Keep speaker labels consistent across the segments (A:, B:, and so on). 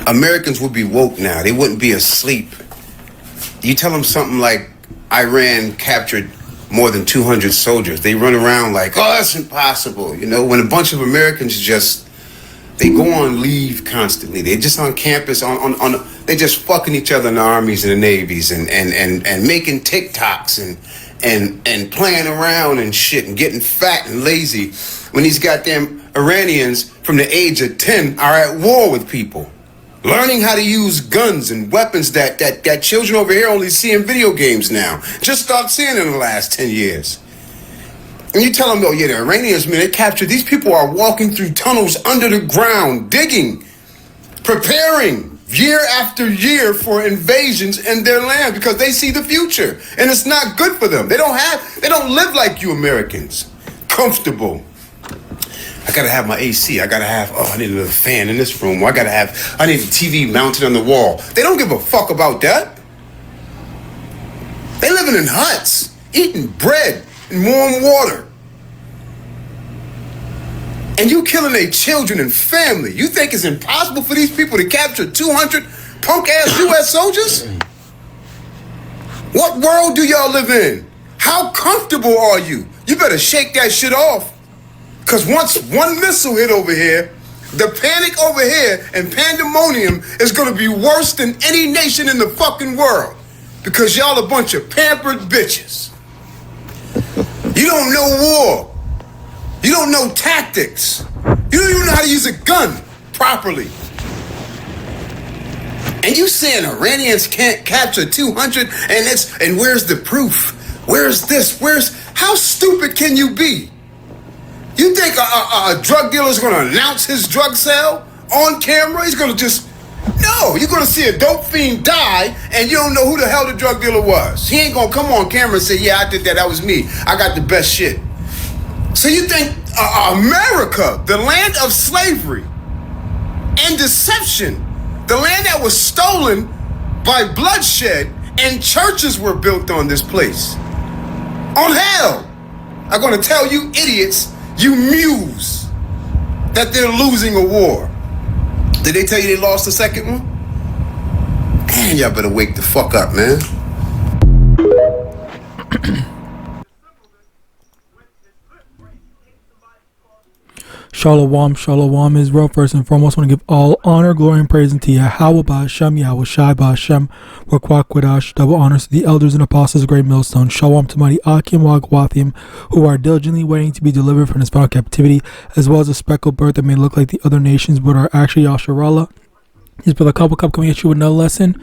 A: Americans would be woke now. They wouldn't be asleep. You tell them something like Iran captured more than 200 soldiers. They run around like, oh, that's impossible. You know, when a bunch of Americans they go on leave constantly. They're just on campus, they're just fucking each other in the armies and the navies and making TikToks and playing around and shit and getting fat and lazy when these goddamn Iranians from the age of 10 are at war with people. Learning how to use guns and weapons that children over here only see in video games now. Just start seeing in the last 10 years. And you tell them, oh yeah, the Iranians, man, they captured, these people are walking through tunnels under the ground, digging, preparing year after year for invasions in their land because they see the future. And it's not good for them. They don't live like you Americans. Comfortable. I gotta have my AC. I need another fan in this room. I need a TV mounted on the wall. They don't give a fuck about that. They living in huts, eating bread and warm water. And you killing their children and family. You think it's impossible for these people to capture 200 punk-ass U.S. soldiers? What world do y'all live in? How comfortable are you? You better shake that shit off. Because once one missile hit over here, the panic over here and pandemonium is going to be worse than any nation in the fucking world. Because y'all a bunch of pampered bitches. You don't know war. You don't know tactics. You don't even know how to use a gun properly. And you saying Iranians can't capture 200 and where's the proof? Where's this? How stupid can you be? You think a drug dealer is going to announce his drug sale on camera? He's going to no, you're going to see a dope fiend die and you don't know who the hell the drug dealer was. He ain't going to come on camera and say, yeah, I did that. That was me. I got the best shit. So you think America, the land of slavery and deception, the land that was stolen by bloodshed and churches were built on this place. On hell. I'm going to tell you idiots, you muse, that they're losing a war. Did they tell you they lost the second one? Man, y'all better wake the fuck up, man.
B: Shalom, shalom, Israel. First and foremost, I want to give all honor, glory, and praise unto Yahawah, Hashem, Yahawashi, Hashem, Wakwakwedash, double honors to the elders and apostles of Great Millstone. Shalom to mighty Akim, Wagwathim, who are diligently waiting to be delivered from this final captivity, as well as a speckled bird that may look like the other nations, but are actually Yasharallah. His brother Couple Cup coming at you with another lesson.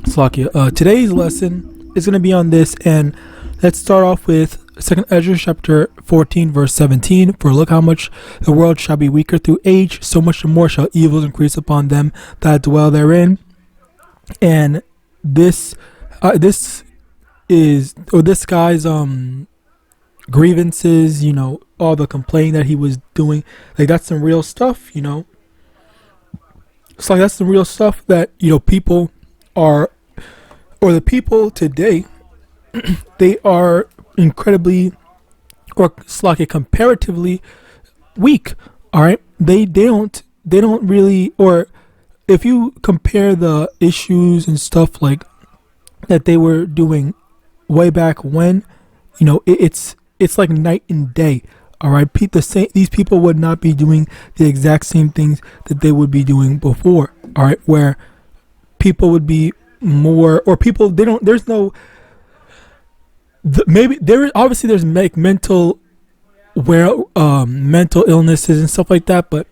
B: Slakia. Today's lesson is going to be on this, and let's start off with 2 Ezra chapter 14 verse 17. For look how much the world shall be weaker through age, so much the more shall evils increase upon them that dwell therein. And this guy's grievances, you know, all the complaining that he was doing, like that's some real stuff, you know. It's like that's some real stuff that, you know, people are, or the people today, they are incredibly, or like comparatively weak. All right, they don't really, or if you compare the issues and stuff like that they were doing way back when, you know, it's like night and day. All right, these people would not be doing the exact same things that they would be doing before. All right, where people would be more, or people, they don't, there's no, maybe there obviously there's like mental illnesses and stuff like that, but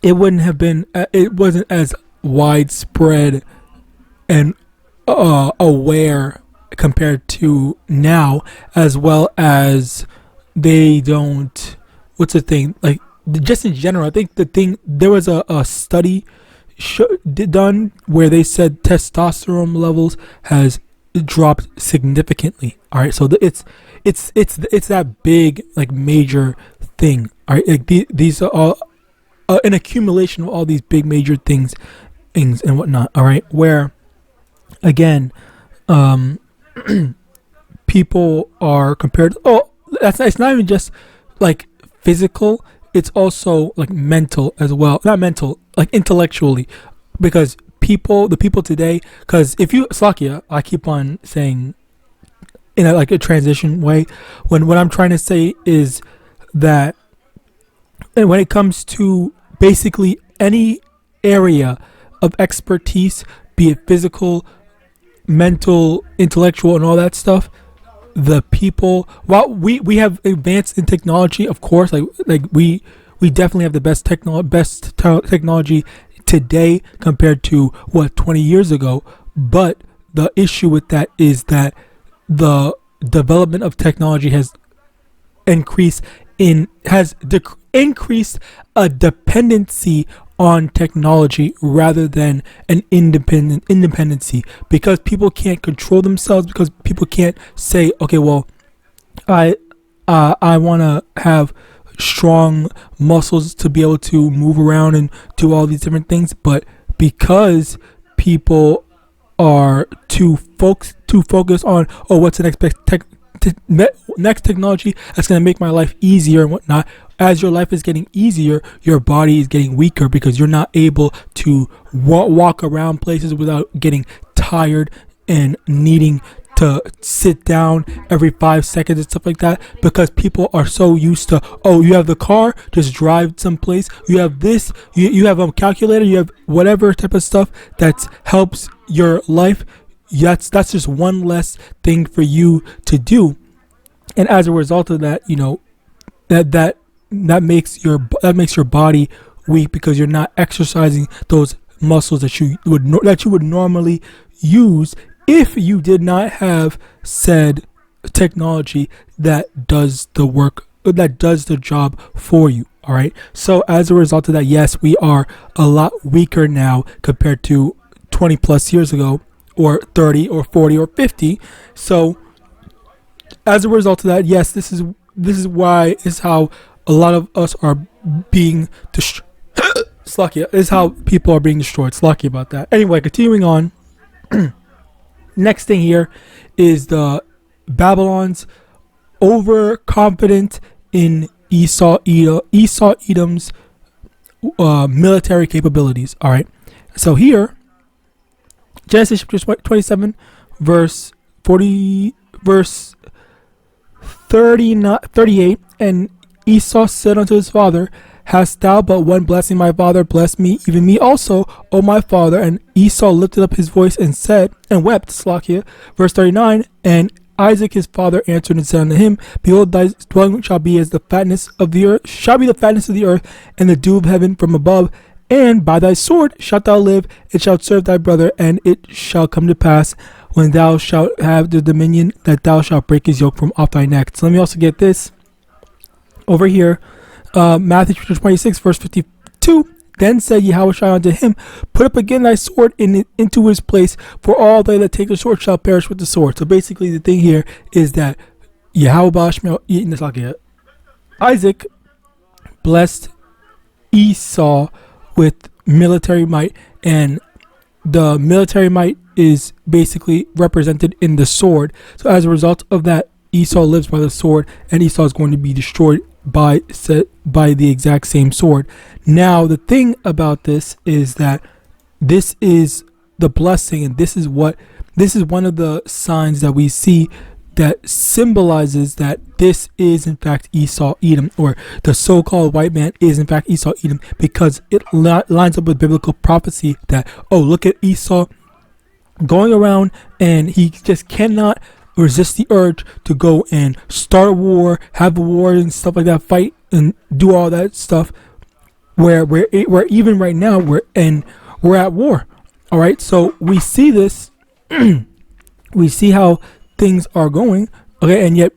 B: it wouldn't have been, it wasn't as widespread and aware compared to now, as well as they don't, what's the thing, like just in general, I think there was a study done where they said testosterone levels has dropped significantly. All right, so it's that big, like, major thing. All right, like these are all an accumulation of all these big major things and whatnot. All right, where again, people are compared. Oh, it's not even just like physical. it's also like mental as well. Not mental, like intellectually, because the people today, because if you Slakia, I keep on saying in like a transition way, when what I'm trying to say is that, and when it comes to basically any area of expertise, be it physical, mental, intellectual, and all that stuff, the people, while we have advanced in technology, of course, like we definitely have the best technology today compared to what 20 years ago. But the issue with that is that the development of technology has increased a dependency on technology rather than an independency, because people can't control themselves, because people can't say, okay, well, I want to have strong muscles to be able to move around and do all these different things, but because people are too focused on, oh, what's the next technology that's going to make my life easier and whatnot. As your life is getting easier, your body is getting weaker because you're not able to walk around places without getting tired and needing to sit down every 5 seconds and stuff like that, because people are so used to, oh, you have the car, just drive someplace, you have this, you have a calculator, you have whatever type of stuff that helps your life. That's just one less thing for you to do, and as a result of that, you know, that makes your body weak because you're not exercising those muscles that you would normally use if you did not have said technology that does the work, that does the job for you. All right. So as a result of that, yes, we are a lot weaker now compared to 20 plus years ago, or 30 or 40 or 50. So as a result of that, yes, this is how a lot of us are being destroyed. Slakia, this is how people are being destroyed. Slakia about that. Anyway, continuing on. Next thing here is the Babylons overconfident in Edom's military capabilities. All right. So here, Genesis chapter 27, verse 38, and Esau said unto his father, hast thou but one blessing, my father? Bless me, even me also, O my father. And Esau lifted up his voice and said, and wept. Slakia. Verse 39, and Isaac his father answered and said unto him, behold, thy dwelling shall be as the fatness of the earth, and the dew of heaven from above. And by thy sword shalt thou live, it shalt serve thy brother, and it shall come to pass, when thou shalt have the dominion, that thou shalt break his yoke from off thy neck. So let me also get this over here. Matthew 26, verse 52. Then said Yahawashi unto him, put up again thy sword into his place, for all they that take the sword shall perish with the sword. So basically the thing here is that Isaac blessed Esau with military might, and the military might is basically represented in the sword. So as a result of that, Esau lives by the sword, and Esau is going to be destroyed by the exact same sword. Now the thing about this is that this is the blessing, and this is one of the signs that we see that symbolizes that this is in fact Esau Edom, or the so-called white man is in fact Esau Edom, because it lines up with biblical prophecy that, oh, look at Esau going around and he just cannot resist the urge to go and start a war, have a war and stuff like that, fight and do all that stuff, where even right now we're at war. All right, so we see this we see how things are going, okay, and yet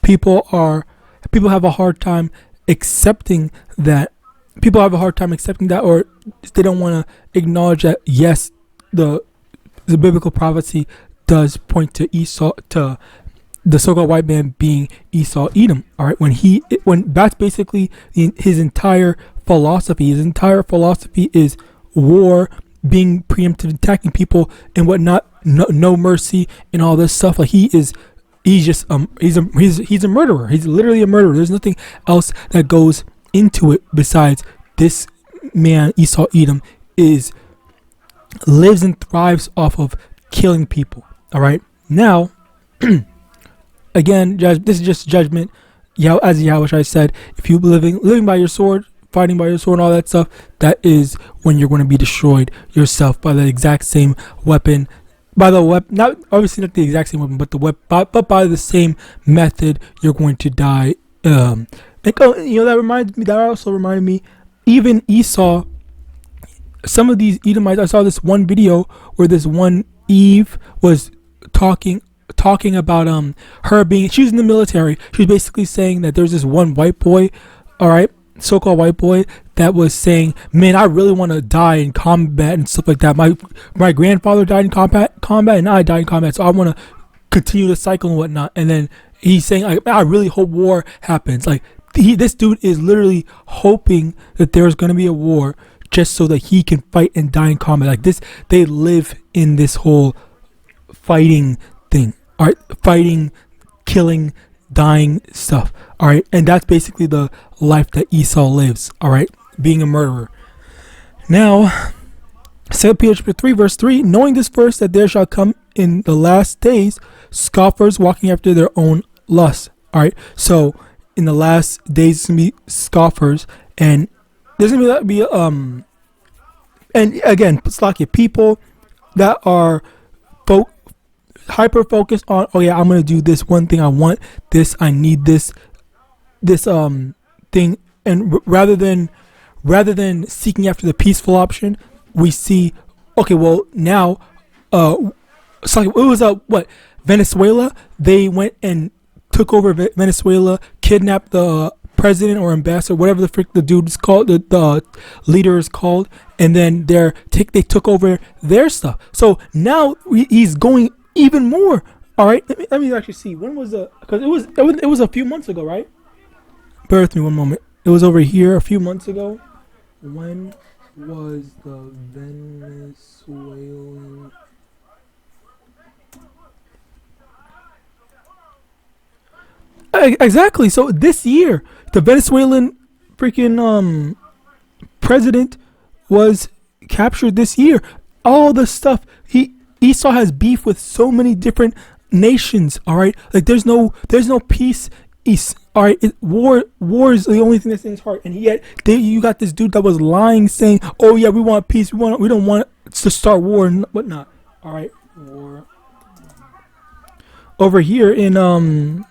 B: people have a hard time accepting that, or they don't want to acknowledge that, yes, the biblical prophecy does point to Esau, to the so-called white man being Esau Edom. All right, when that's basically his entire philosophy. His entire philosophy is war, being preemptive, attacking people and whatnot, no mercy and all this stuff. Like he's a murderer. He's literally a murderer. There's nothing else that goes into it besides this man, Esau Edom, lives and thrives off of killing people. All right. Now, again, this is just judgment. As Yahawashi said, if you living by your sword, fighting by your sword and all that stuff, that is when you're going to be destroyed yourself by the exact same weapon. By the weapon, not obviously not the exact same weapon, but but by the same method, you're going to die. That also reminded me, even Esau, some of these Edomites, I saw this one video where this one Eve was talking about her being, she was in the military. She was basically saying that there's this one white boy, all right, so-called white boy, that was saying, man, I really want to die in combat and stuff like that. My grandfather died in combat and I died in combat, so I want to continue the cycle and whatnot. And then he's saying, I really hope war happens. Like, this dude is literally hoping that there's going to be a war just so that he can fight and die in combat. Like this, they live in this whole fighting thing. All right, fighting, killing, dying stuff. All right, and that's basically the life that Esau lives. All right, being a murderer. Now, 2 Peter chapter 3 verse 3, knowing this first, that there shall come in the last days scoffers walking after their own lusts. All right, so in the last days, it's gonna be scoffers, and there's gonna be and again, Slakia, people that are hyper focused on, oh yeah, I'm gonna do this one thing, I want this, I need this thing, and rather than seeking after the peaceful option, we see, okay, well now, Slakia, it was what, Venezuela, they went and took over Venezuela, kidnapped the president or ambassador, whatever the frick the dude is called, the leader is called, and then they took over their stuff. So now he's going even more. All right, let me actually see. When was because it was a few months ago, right? Bear with me one moment. It was over here a few months ago. When was the Venezuelan? Exactly. So this year, the Venezuelan freaking president was captured this year. All the stuff, Esau has beef with so many different nations. All right, like there's no peace. All right, war is the only thing that's in his heart, and yet you got this dude that was lying, saying, "Oh yeah, we want peace. We don't want to start war and whatnot." All right, war. Over here in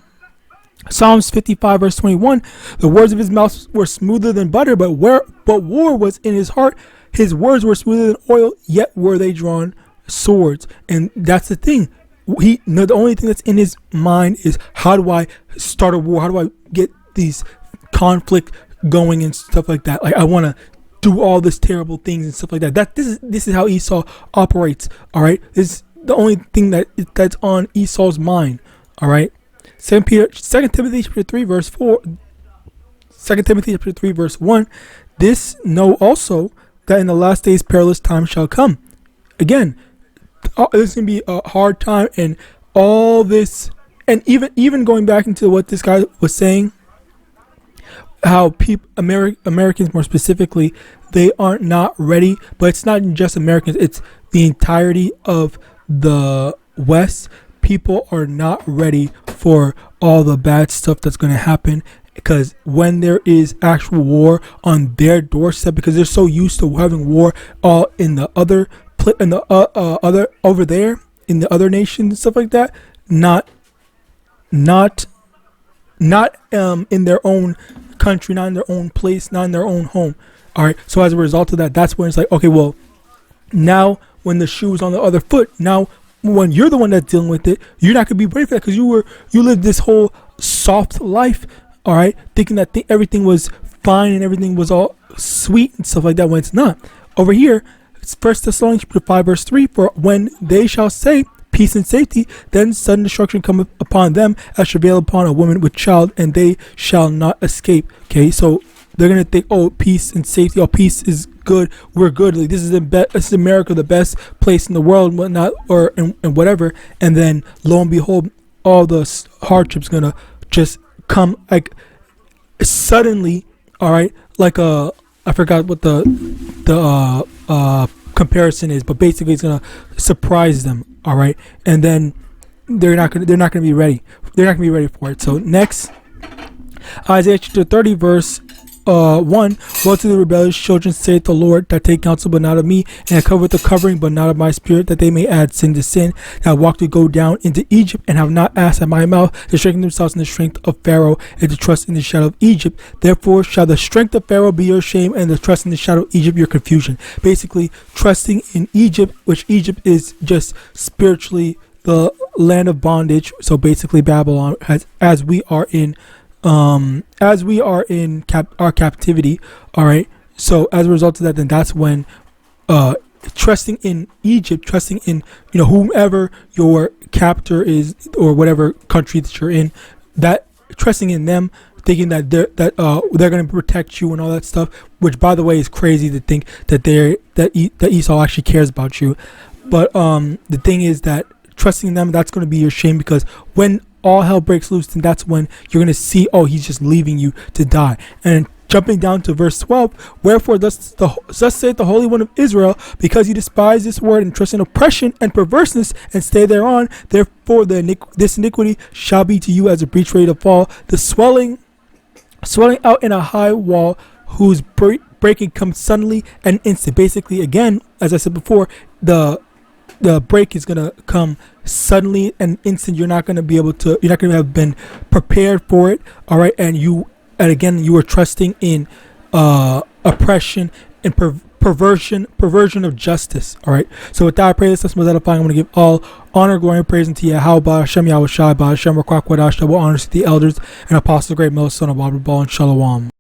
B: Psalms 55 verse 21, the words of his mouth were smoother than butter, but war was in his heart. His words were smoother than oil, yet were they drawn swords. And that's the thing. The only thing that's in his mind is, how do I start a war? How do I get these conflict going and stuff like that? Like, I want to do all this terrible things and stuff like that. This is how Esau operates. All right, this is the only thing that's on Esau's mind. All right. 2 Timothy chapter 3 verse 4, 2 Timothy chapter 3 verse 1, this know also that in the last days perilous times shall come. Again, this is going to be a hard time, and all this, and even going back into what this guy was saying, how Americans more specifically, they aren't not ready, but it's not just Americans, it's the entirety of the West. People are not ready for all the bad stuff that's going to happen, because when there is actual war on their doorstep, because they're so used to having war all in the other other over there in the other nations and stuff like that, not in their own country, not in their own place, not in their own home. All right, so as a result of that, that's when it's like, okay, well, now when the shoe's on the other foot, now when you're the one that's dealing with it, you're not gonna be ready for that, because you lived this whole soft life, all right, thinking that everything was fine and everything was all sweet and stuff like that, when it's not. Over here, it's 1 Thessalonians 5 verse 3, for when they shall say peace and safety, then sudden destruction cometh upon them as travail upon a woman with child, and they shall not escape. Okay, so they're gonna think, oh, peace and safety, oh, peace is good, we're good, like this is America, the best place in the world and whatnot, or and whatever, and then lo and behold, all the hardships gonna just come like suddenly All right, like I forgot what the comparison is, but basically it's gonna surprise them. All right, and then they're not gonna be ready. They're not gonna be ready for it. So next, Isaiah chapter 30 verse 1. Woe to the rebellious children, saith the Lord, that take counsel but not of me, and cover the covering but not of my spirit, that they may add sin to sin, that walk to go down into Egypt, and have not asked at my mouth, to strengthen themselves in the strength of Pharaoh, and to trust in the shadow of Egypt. Therefore shall the strength of Pharaoh be your shame, and the trust in the shadow of Egypt your confusion. Basically, trusting in Egypt, which Egypt is just spiritually the land of bondage. So basically Babylon, as we are in our captivity. All right, so as a result of that, then that's when trusting in Egypt, trusting in whomever your captor is, or whatever country that you're in, that trusting in them, thinking that they're going to protect you and all that stuff, which by the way is crazy to think that that Esau actually cares about you. But the thing is that trusting them, that's going to be your shame, because when all hell breaks loose, and that's when you're going to see, oh, he's just leaving you to die. And jumping down to verse 12, wherefore thus saith the Holy One of Israel, because you despise this word and trust in oppression and perverseness and stay thereon, therefore this iniquity shall be to you as a breach ready to fall, the swelling out in a high wall, whose breaking comes suddenly and instant. Basically, again, as I said before, the break is gonna come suddenly and instant. You're not gonna have been prepared for it. All right, and again you are trusting in oppression and perversion of justice. All right. So with that, I pray this lesson was edifying. I'm gonna give all honor, glory, and praise unto YAHAWAH, Hashem, YAHAWASHI, Hashem, Rakwadash, double honors to the elders and apostles, great Mel, son of Abba, and Shalom.